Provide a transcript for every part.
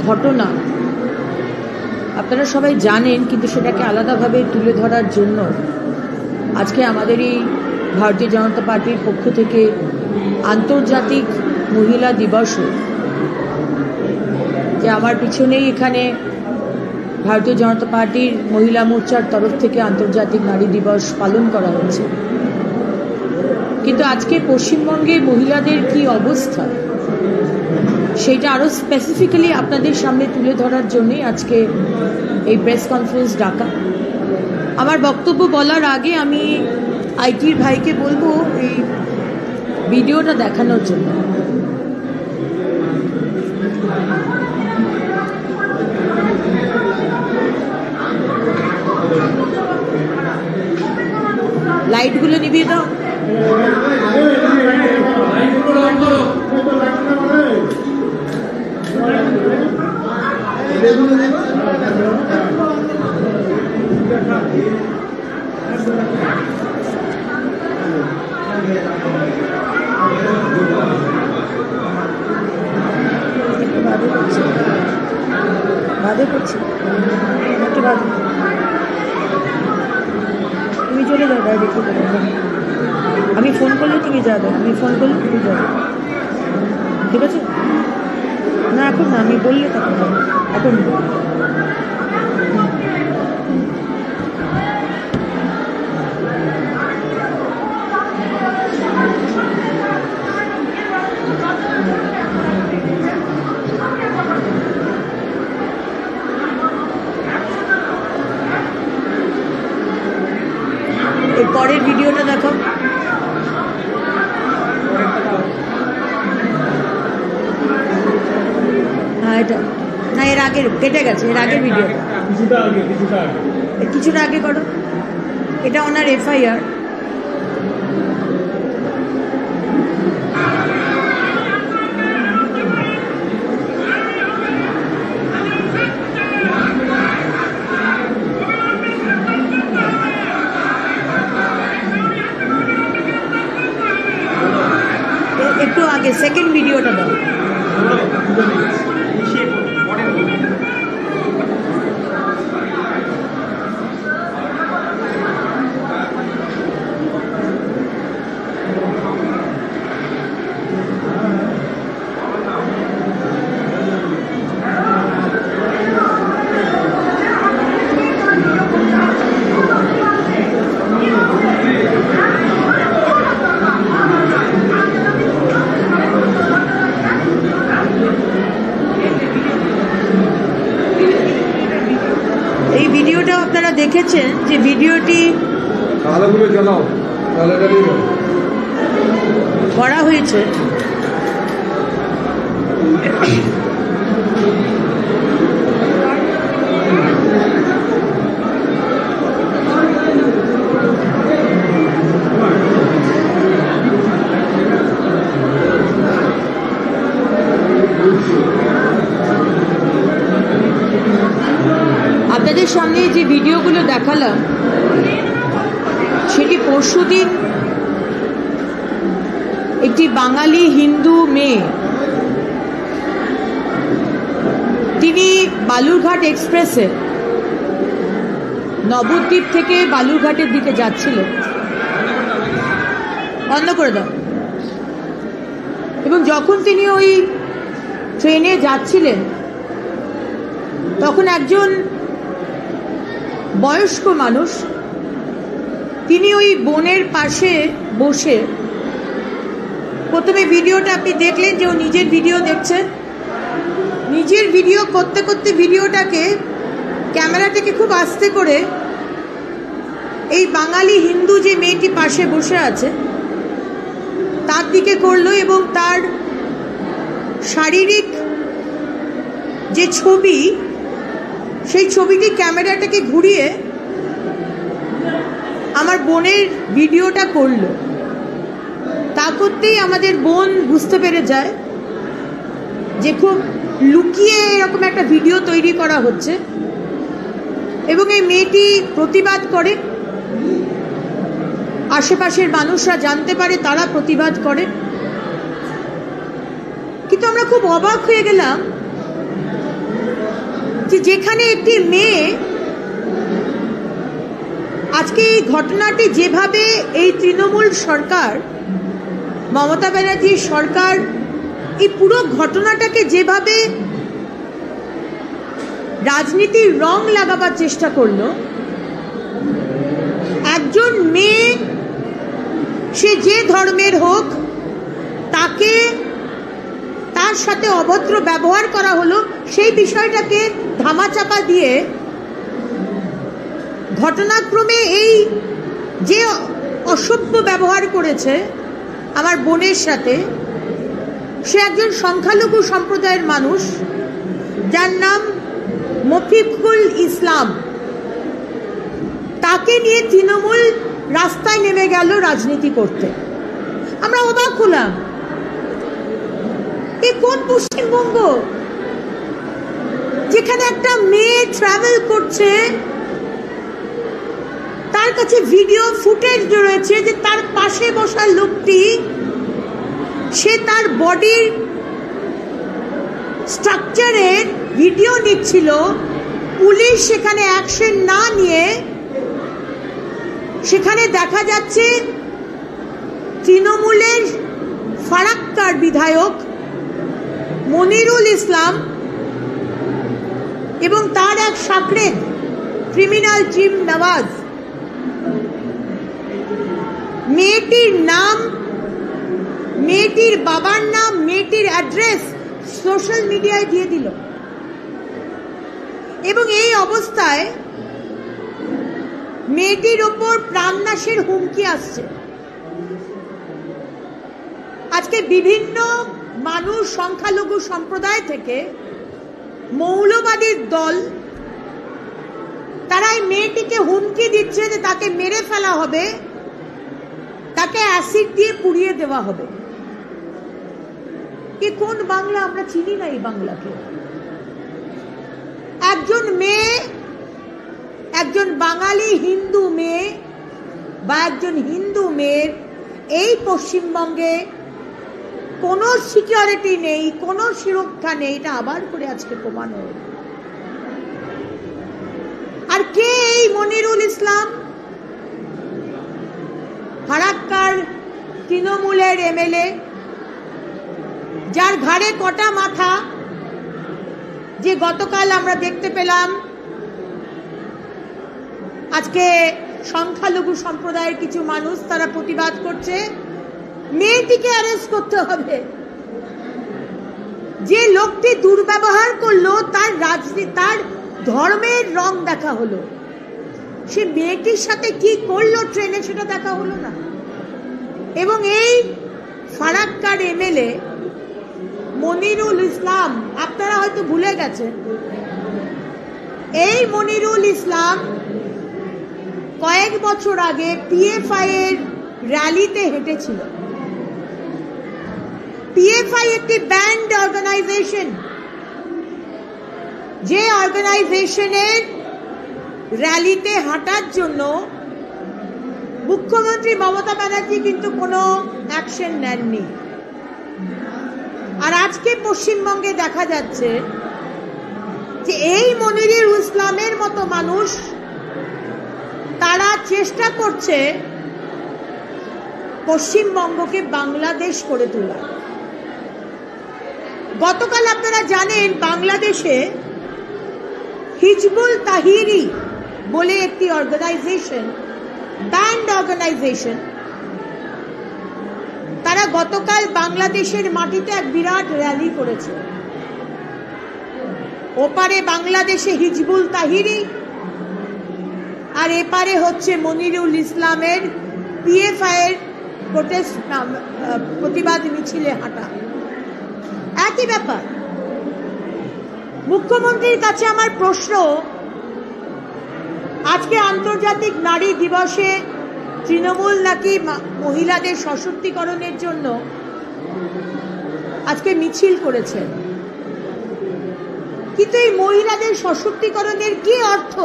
ঘটনা আপনারা সবাই জানেন, কিন্তু সেটাকে আলাদাভাবে তুলে ধরার জন্য আজকে আমাদের এই ভারতীয় জনতা পার্টির পক্ষ থেকে আন্তর্জাতিক মহিলা দিবসে, যে আমার পিছনেই এখানে ভারতীয় জনতা পার্টির মহিলা মোর্চার তরফ থেকে আন্তর্জাতিক নারী দিবস পালন করা হচ্ছে। কিন্তু আজকে পশ্চিমবঙ্গে মহিলাদের কি অবস্থা সেটা আরও স্পেসিফিক্যালি আপনাদের সামনে তুলে ধরার জন্যই আজকে এই প্রেস কনফারেন্স ডাকা। আমার বক্তব্য বলার আগে আমি আইটির ভাইকে বলবো এই ভিডিওটা দেখানোর জন্য। লাইটগুলো নিভিয়ে দাও। বাদে করছি একটু বাদে তুমি চলে যাও, দেখতে পারো। আমি ফোন করলে তুমি যাবে, আমি ফোন করলে তুমি যাবে, ঠিক আছে? না এখন না, আমি বললে তখন এখন পরের ভিডিওটা দেখো। হ্যাঁ এটা না, এর আগের কেটে গেছে, এর আগের ভিডিওটা কিছুটা আগে করো। এটা ওনার এফআইআর। একটু আগে সেকেন্ড ভিডিওটা দাও। এই ভিডিওটা আপনারা দেখেছেন, যে ভিডিওটি করা হয়েছে আপনাদের সামনে যে ভিডিওগুলো দেখালাম সেটি পরশুদিন একটি বাঙালি হিন্দু মেয়ে, তিনি বালুরঘাট এক্সপ্রেসে নবদ্বীপ থেকে বালুরঘাটের দিকে যাচ্ছিলেন। বন্ধ করে দাও। এবং যখন তিনি ওই ট্রেনে যাচ্ছিলেন তখন একজন বয়স্ক মানুষ, তিনি ওই বোনের পাশে বসে, প্রথমে ভিডিওটা আপনি দেখলেন যে ও নিজের ভিডিও দেখছে, নিজের ভিডিও করতে করতে ভিডিওটাকে ক্যামেরাটাকে খুব আস্তে করে এই বাঙালি হিন্দু যে মেয়েটি পাশে বসে আছে তার দিকে করলো, এবং তার শারীরিক যে ছবি সেই ছবিটি ক্যামেরাটাকে ঘুরিয়ে আমার বোনের ভিডিওটা করলো। তা করতেই আমাদের বোন বুঝতে পেরে যায় যে খুব লুকিয়ে এরকম একটা ভিডিও তৈরি করা হচ্ছে, এবং এই মেয়েটি প্রতিবাদ করে, আশেপাশের মানুষরা জানতে পারে, তারা প্রতিবাদ করে। কিন্তু আমরা খুব অবাক হয়ে গেলাম যেখানে একটি মেয়ে, আজকে এই ঘটনাটি যেভাবে এই তৃণমূল সরকার, মমতা ব্যানার্জির সরকার এই পুরো ঘটনাটাকে যেভাবে রাজনীতির রং লাগাবার চেষ্টা করলো, একজন মেয়ে সে যে ধর্মের হোক তাকে তার সাথে অভদ্র ব্যবহার করা হলো, সেই বিষয়টাকে ধামাচাপা দিয়ে ঘটনাক্রমে এই যে অসভ্য ব্যবহার করেছে আমার বোনের সাথে, সে একজন সংখ্যালঘু সম্প্রদায়ের মানুষ যার নাম মফিকুল ইসলাম। তাকে নিয়ে তৃণমূল রাস্তায় নেমে গেল রাজনীতি করতে। আমরা অবাক হলাম, এ কোন পশ্চিমবঙ্গ যেখানে একটা মেয়ে ট্রাভেল করছে, তার কাছে ভিডিও ফুটেজ রয়েছে যে তার পাশে বসা লোকটি সে তার বডির স্ট্রাকচারের ভিডিও নিচ্ছিল, পুলিশ সেখানে অ্যাকশন না নিয়ে সেখানে দেখা যাচ্ছে তৃণমূলের ফারাক্কার বিধায়ক মনিরুল ইসলাম এবং তার এক সাকরেদ ক্রিমিনাল চিফ নওয়াজ মেয়েটির নাম, মেয়েটির বাবার নাম, মেয়েটির অ্যাড্রেস সোশ্যাল মিডিয়ায় দিয়ে দিল। এবং এই অবস্থায় মেয়েটির ওপর প্রাণনাশের হুমকি আসছে। আজকে বিভিন্ন মানুষ, সংখ্যালঘু সম্প্রদায় থেকে মৌলবাদীর দল, তারা এই মেয়েটিকে হুমকি দিচ্ছে যে তাকে মেরে ফেলা হবে, তাকে অ্যাসিড দিয়ে পুড়িয়ে দেওয়া হবে। কি কোন বাংলা? আমরা চিনি না এই বাংলাকে। একজন মেয়ে, একজন বাঙালি হিন্দু মেয়ে বা একজন হিন্দু মেয়ের এই পশ্চিমবঙ্গে কোনো সিকিউরিটি নেই, কোনো সুরক্ষা নেই, এটা আবার করে আজকে প্রমাণ হল। আর কে এই মনিরুল ইসলাম? ফারাক্কার তৃণমূলের এমএলএ, যার ঘাড়ে কটা মাথা, যে গতকাল আমরা দেখতে পেলাম আজকে সংখ্যালঘু সম্প্রদায়ের কিছু মানুষ তারা প্রতিবাদ করছে মেয়েটিকে অ্যারেস্ট করতে হবে। যে লোকটি দুর্ব্যবহার করলো, তার রাজনীতি, তার ধর্মের রং দেখা হলো, সে মেয়েটির সাথে কি করলো ট্রেনে সেটা দেখা হলো না। এবং এই ফারাক্কার এমএলএ মনিরুল ইসলাম, আপনারা হয়তো ভুলে গেছেন, এই মনিরুল ইসলাম কয়েক বছর আগে পিএফআই এর র্যালিতে হেঁটেছিল। পিএফআই একটি ব্যান্ড অর্গানাইজেশন, যে অর্গানাইজেশনের র্যালিতে হাঁটার জন্য মুখ্যমন্ত্রী মমতা ব্যানার্জি কিন্তু কোনো অ্যাকশন নেননি। আর আজকে পশ্চিমবঙ্গে দেখা যাচ্ছে যে এই মনিরুল ইসলামের মতো মানুষ তারা চেষ্টা করছে পশ্চিমবঙ্গকে বাংলাদেশ করে তোলা। গতকাল আপনারা জানেন বাংলাদেশে হিজবুল তাহিরি বলে একটি অর্গানাইজেশন, ব্যান্ড অর্গানাইজেশন, তারা গতকাল বাংলাদেশের মাটিতে এক বিরাট র্যালি করেছে। ওপারে বাংলাদেশে হিজবুল তাহিরি আর এপারে হচ্ছে মনিরুল ইসলামের পিএফআই এর প্রোটেস্ট প্রতিবাদ মিছিলে হাঁটা, একই ব্যাপার। মুখ্যমন্ত্রীর কাছে আমার প্রশ্ন, আজকে আন্তর্জাতিক নারী দিবসে তৃণমূল নাকি মহিলাদের সশক্তিকরণের জন্য আজকে মিছিল করেছে, কিন্তু এই মহিলাদের সশক্তিকরণের কি অর্থ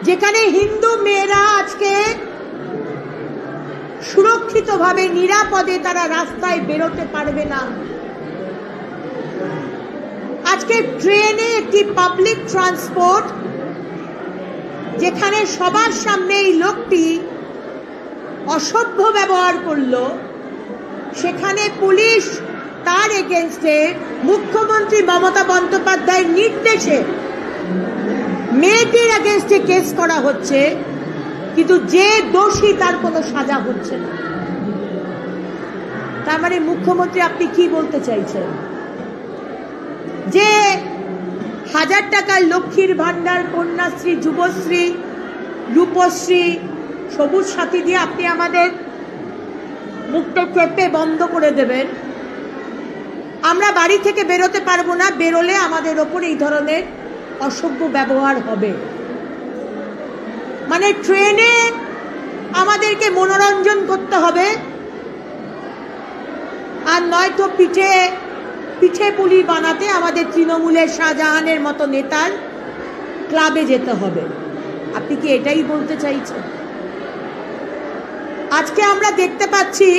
যেখানে হিন্দু মেয়েরা আজকে সুরক্ষিতভাবে নিরাপদে তারা রাস্তায় বেরোতে পারবে না? আজকে ট্রেনে একটি পাবলিক ট্রান্সপোর্ট যেখানে সবার সামনে এই লোকটি অসভ্য ব্যবহার করলো, সেখানে পুলিশ তার এগেইনস্টে মুখ্যমন্ত্রী মমতা বন্দ্যোপাধ্যায়ের নির্দেশে মেয়েটির এগেইনস্টে কেস করা হচ্ছে, কিন্তু যে দোষী তার কোনো সাজা হচ্ছে না। তার মানে মুখ্যমন্ত্রী আপনি কি বলতে চাইছেন? যে 1000 টাকার লক্ষ্মীর ভান্ডার, কন্যাশ্রী, যুবশ্রী, রূপশ্রী, সবুজ সাথী দিয়ে আপনি আমাদের মুখটা চেপে বন্ধ করে দেবেন, আমরা বাড়ি থেকে বেরোতে পারবো না, বেরোলে আমাদের ওপর এই ধরনের অসভ্য ব্যবহার হবে। মানে ট্রেনে আমাদেরকে মনোরঞ্জন করতে হবে, আর নয়তো পিঠে পুলি বানাতে আমাদের তৃণমূলের শাহজাহানের মতো নেতার ক্লাবে যেতে হবে। আপনি কি এটাই বলতে চাইছেন? আজকে আমরা দেখতে পাচ্ছি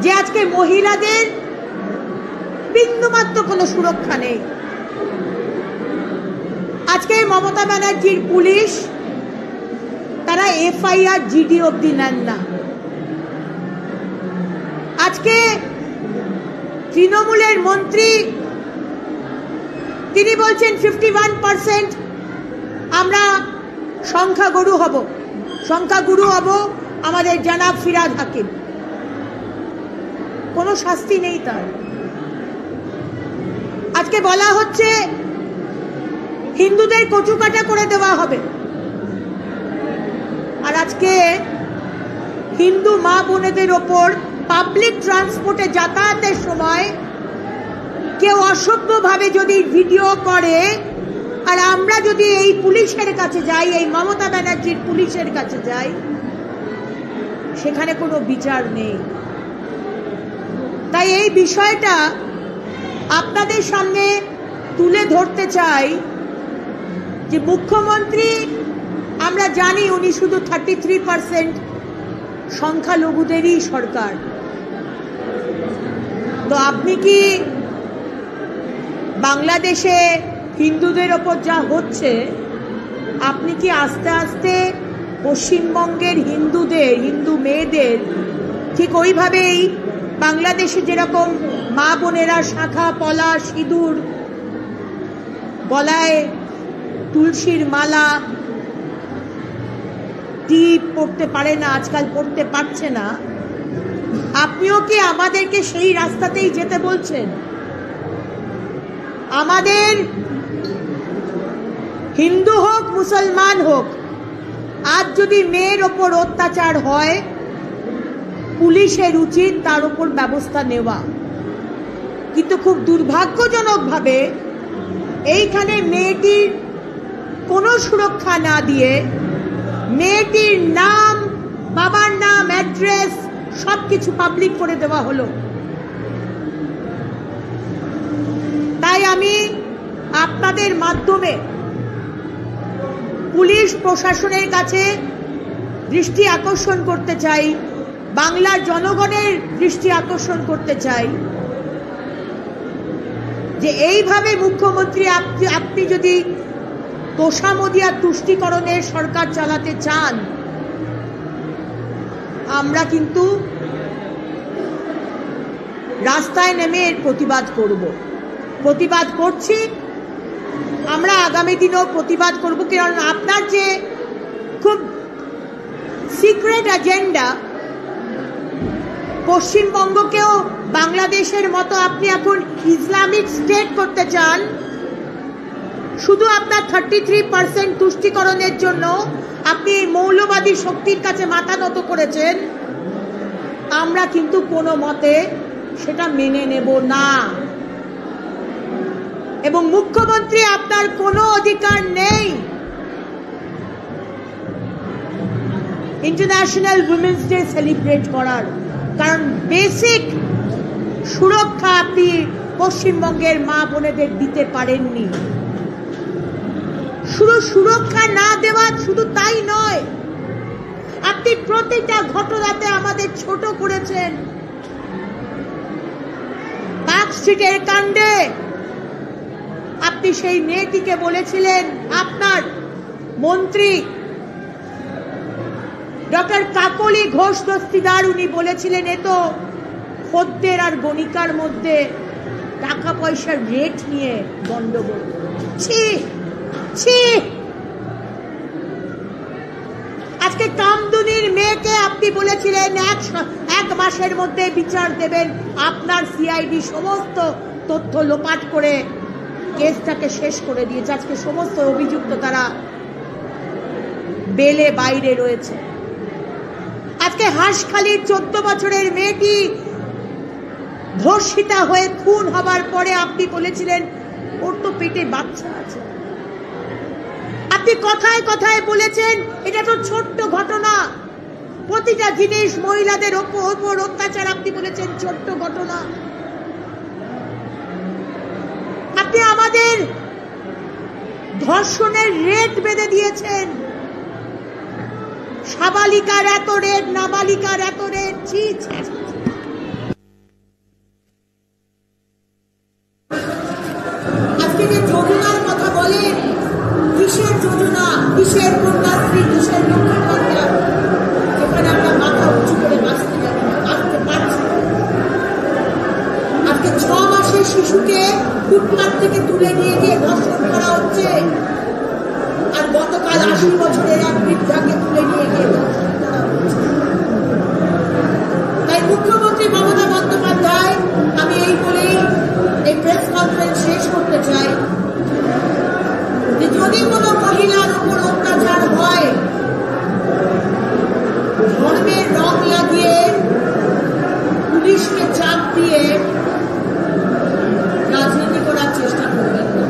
যে আজকে মহিলাদের বিন্দুমাত্র কোনো সুরক্ষা নেই। আজকে মমতা ব্যানার্জির পুলিশ তারা এফআইআর জিডি অবধি নেন না। আজকে তৃণমূলের মন্ত্রী তিনি বলছেন 51% আমরা সংখ্যাগুরু হব আমাদের জনাব ফিরাদ হাকিম। কোনো শাস্তি নেই তার। আজকে বলা হচ্ছে হিন্দুদের কচুকাটা করে দেওয়া হবে, আর আজকে হিন্দু মা বোনেদের ওপর পাবলিক ট্রান্সপোর্টে যাতায়াতের সময় কেউ অসভ্যভাবে যদি ভিডিও করে, আর আমরা যদি এই পুলিশের কাছে যাই, এই মমতা ব্যানার্জির পুলিশের কাছে যাই, সেখানে কোনো বিচার নেই। তাই এই বিষয়টা আপনাদের সামনে তুলে ধরতে চাই যে মুখ্যমন্ত্রী, আমরা জানি উনি শুধু 33% সংখ্যালঘুদেরই সরকার। তো আপনি কি বাংলাদেশে হিন্দুদের ওপর যা হচ্ছে, আপনি কি আস্তে আস্তে পশ্চিমবঙ্গের হিন্দু মেয়েদের ঠিক ওইভাবেই বাংলাদেশে যেরকম মা বোনেরা শাঁখা পলা সিঁদুর, গলায় তুলসীর মালা, টিপ পড়তে পারে না, আজকাল পড়তে পারছে না, আপনিও কি আমাদেরকে সেই রাস্তাতেই যেতে বলছেন? আমাদের হিন্দু হোক মুসলমান হোক, আজ যদি মেয়ের ওপর অত্যাচার হয়, পুলিশের উচিত তার উপর ব্যবস্থা নেওয়া। কিন্তু খুব দুর্ভাগ্যজনকভাবে এইখানে মেয়েটির কোনো সুরক্ষা না দিয়ে মেয়েটির নাম, বাবার নাম, অ্যাড্রেস সবকিছু পাবলিক করে দেওয়া হলো। তাই আমি আপনাদের মাধ্যমে পুলিশ প্রশাসনের কাছে দৃষ্টি আকর্ষণ করতে চাই, বাংলার জনগণের দৃষ্টি আকর্ষণ করতে চাই যে এইভাবে মুখ্যমন্ত্রী আপনি যদি তোষামদিয়া তুষ্টিকরণের সরকার চালাতে চান, আমরা কিন্তু রাস্তায় নেমে এর প্রতিবাদ করছি। আমরা আগামী দিনেও প্রতিবাদ করব, কারণ আপনার যে খুব সিক্রেট এজেন্ডা, পশ্চিমবঙ্গকেও বাংলাদেশের মতো আপনি এখন ইসলামিক স্টেট করতে চান, শুধু আপনার 33% তুষ্টিকরণের জন্য আপনি এই মৌলবাদী শক্তির কাছে মাথা নত করেছেন। আমরা কিন্তু কোনো মতে সেটা মেনে নেব না, এবং মুখ্যমন্ত্রী আপনার কোনো অধিকার নেই ইন্টারন্যাশনাল উইমেন্স ডে সেলিব্রেট করার, কারণ বেসিক সুরক্ষা আপনি পশ্চিমবঙ্গের মা বোনেদের দিতে পারেননি। শুধু সুরক্ষা না দেওয়া, শুধু তাই নয়, আপনি প্রতিটা ঘটনাতে আমাদের ছোট করেছেন। কাক মার্কশিটের কাণ্ডে আপনি সেই মেয়েটিকে বলেছিলেন, আপনার মন্ত্রী ডক্টর কাকলি ঘোষ দস্তিদার, উনি বলেছিলেন এ তো খদ্দের আর গণিকার মধ্যে টাকা পয়সার রেট নিয়ে গন্ডগোল। ছি ছি। আজকে কামদুনির মেয়েকে আপনি বলেছিলেন এক মাসের মধ্যে বিচার দেবেন, আপনার সিআইডি সমস্ত তথ্য লোপাট করে কেসটাকে শেষ করে দিয়েছে। আজকে সমস্ত অভিযুক্ত তারা বেলে বাইরে রয়েছে। আজকে হাঁসখালির 14 বছরের মেয়েটি ধর্ষিতা হয়ে খুন হবার পরে আপনি বলেছিলেন ওর তো পেটে বাচ্চা আছে। আপনি কথায় কথায় বলেছেন এটা তো ছোট্ট ঘটনা, প্রতিটা জিনিস মহিলাদের ওপর অত্যাচার, আপনি বলেছেন ছোট্ট ঘটনা। আপনি আমাদের ধর্ষণের রেট বেঁধে দিয়েছেন, সাবালিকার এত রেট, নাবালিকার এত রেট। ছি ছি। আজকে যে যোজনার কথা বলেন, কিসের যোজনা, কিসের কন্যাশ্রী, কিসের লক্ষ্মীর ভাণ্ডার, যেখানে আমরা মাথা উঁচু করে বাঁচতে পারছি। আজকে 6 মাসের শিশুকে ফুটপাত থেকে তুলে নিয়ে গিয়ে ধর্ষণ করা হচ্ছে, আর গতকাল 80 বছরের এক বৃদ্ধাকে তুলে নিয়ে গিয়ে ধর্ষণ করা হচ্ছে। তাই মুখ্যমন্ত্রী মমতা বন্দ্যোপাধ্যায়, আমি এই বলেই এই প্রেস কনফারেন্স শেষ করতে চাই যে যদি কোনো মহিলার উপর অত্যাচার হয়, ধর্মের রং লাগিয়ে পুলিশকে চাপ দিয়ে রাজনীতি করার চেষ্টা করবেন না।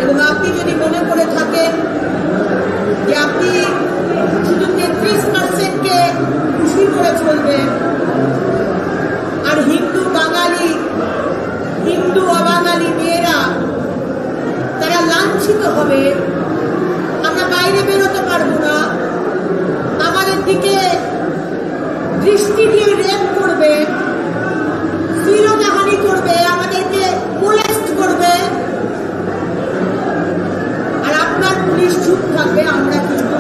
এবং আপনি যদি মনে করে থাকেন যে আপনি শুধু 33%কে খুশি করে চলবেন আর হিন্দু অবাঙালি মেয়েরা তারা লাঞ্ছিত হবে, আমরা বাইরে বেরোতে পারবো না, আমাদের দিকে দৃষ্টি দিয়ে রেপ করবে, শ্লীলতাহানি করবে, আমাদেরকে মোলেস্ট করবে, আর আপনার পুলিশ চুপ থাকবে, আমরা কিন্তু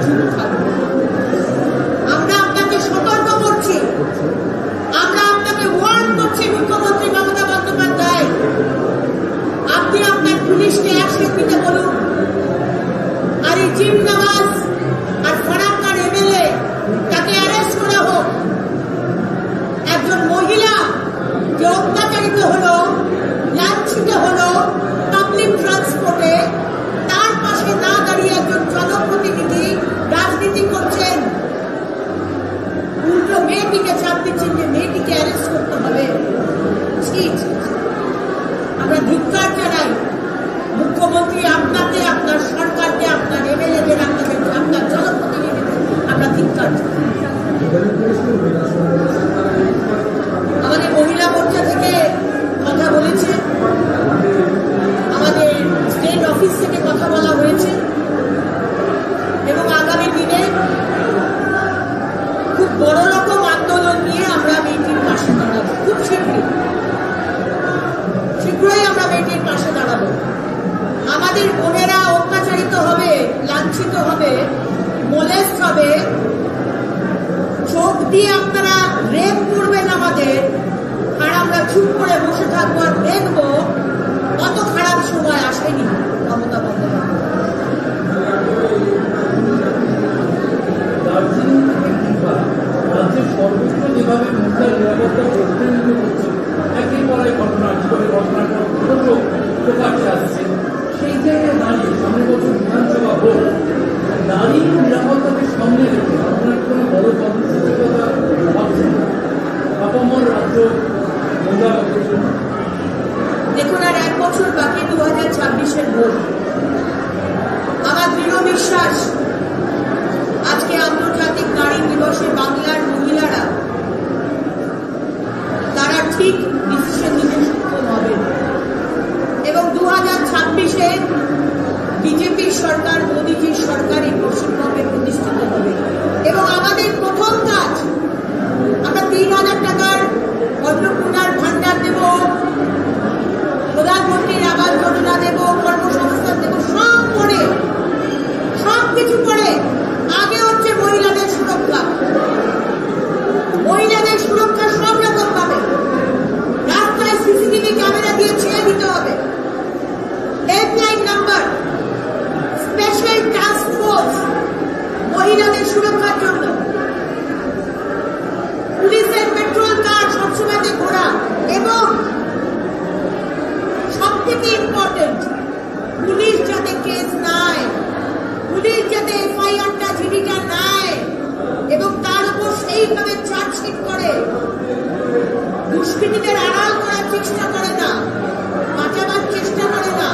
চুপ থাকবো। আমরা আপনাকে সতর্ক করছি, আমরা আপনাকে ওয়ার্ন করছি মুখ্যমন্ত্রী মমতা বন্দ্যোপাধ্যায়, আপনি আপনার পুলিশকে অ্যাকশন দিতে বলুন। আর এই জিম নওয়াজ আর ফারাক্কার এমএলএ তাকে অ্যারেস্ট করা হোক। একজন মহিলা যে অত্যাচারিত হলো, লাঞ্ছিত হলো পাবলিক ট্রান্সপোর্টে, তার পাশে না দাঁড়িয়ে একজন জনপ্রতিনিধি রাজনীতি করছেন, উল্টো মেয়েটিকে চাপ দিচ্ছেন যে মেয়েটিকে অ্যারেস্ট করতে হবে। আমরা ধিক্কার জানাই মুখ্যমন্ত্রী, আপনাকে, আপনার সরকারকে, আপনার এমএলএদের, আপনার জনপ্রতিনিধিদের আমরা ধিক্কার জানাই। আমাদের মহিলা মোর্চা থেকে কথা বলেছে, আমাদের স্টেট অফিস থেকে কথা বলা হয়েছে, এবং আগামী দিনে খুব বড় রকম আন্দোলন নিয়ে আমরা মেয়েটির পাশে দাঁড়াবো। খুব শীঘ্রই আমরা মেয়েটির পাশে দাঁড়াবো। আমাদের বোনেরা অত্যাচারিত হবে, লাঞ্ছিত হবে, মোলেস্ট হবে, চোখ দিয়ে আপনারা রেপ করবেন আমাদের, আর আমরা চুপ করে বসে থাকবো আর দেখবো। অত খারাপ সময় আসেনি মমতা বন্দ্যোপাধ্যায়। রাজ্যের সর্বত্র যেভাবে মহিলার নিরাপত্তা প্রতিনিধিত্ব করছে, একের পর এক ঘটনা, জীবনের ঘটনার পর প্রকাশ্যে আসছে, সেই জায়গায় দাঁড়িয়ে সামনের বছর বিধানসভা ভোট, নারী নিরাপত্তাকে সামনে রেখে আপনার কোনো বড় কর্মসূচির কথা ভাবছেন আপামর রাজ্য মহিলা? দেখুন, আর 1 বছর বাকি 2026-এর ভোট। আমার দৃঢ় বিশ্বাস আজকে আন্তর্জাতিক নারী দিবসে বাংলার মহিলারা তারা ঠিক ডিসিশন নিতে সক্ষম হবে, এবং 2026-এ বিজেপি সরকার, মোদীজির সরকার এই পশ্চিমবঙ্গে প্রতিষ্ঠিত হবে। এবং আমাদের প্রথম কাজ, আমরা 3,000 টাকার দুষ্কৃতীদের আড়াল করার চেষ্টা করে না, বাঁচাবার চেষ্টা করে না,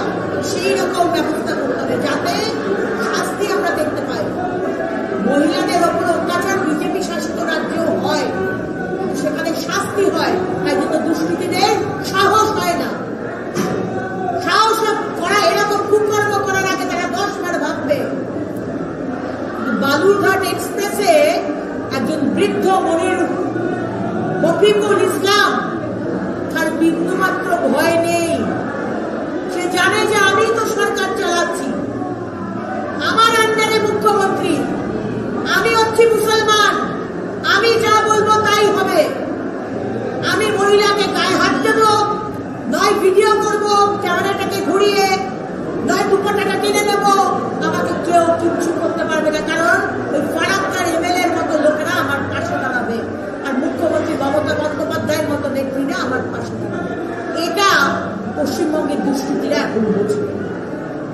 সেই রকম ব্যবস্থা করতে হবে যাতে শাস্তি আমরা দেখতে পাই। মহিলাদের ওপর অত্যাচার বিজেপি শাসিত রাজ্যেও হয়, সেখানে শাস্তি হয়, তাই কিন্তু দুষ্কৃতীদের সাহস হয় না। সাহস করা এরকম কুকর্ম করার আগে তারা 10 বার ভাববে। বালুরঘাট এক্সপ্রেসে একজন বৃদ্ধ মফিকুল ইসলাম, তার বিন্দুমাত্র ভয় নেই। সে জানে যে আমি তো সরকার চালাচ্ছি, আমার আন্ডারে মুখ্যমন্ত্রী, আমি হচ্ছি মুসলমান, আমি যা বলবো তাই হবে। আমি মহিলাকে গায়ে হাত দেবো, নয় ভিডিও করবো ক্যামেরাটাকে ঘুরিয়ে, নয় দুপাটাটা টেনে নেবো, আমাকে কেউ কিচ্ছু করতে পারবে না, কারণ ওই ফারাক্কার এমএলএর মতো লোকেরা আমার পাশে দাঁড়াবে, আর মুখ্যমন্ত্রী মমতা বন্দ্যোপাধ্যায়ের মতো নেত্রীরা আমার পাশে দাঁড়াবে। এটা পশ্চিমবঙ্গের দুষ্কৃতীরা এখন বুঝবে।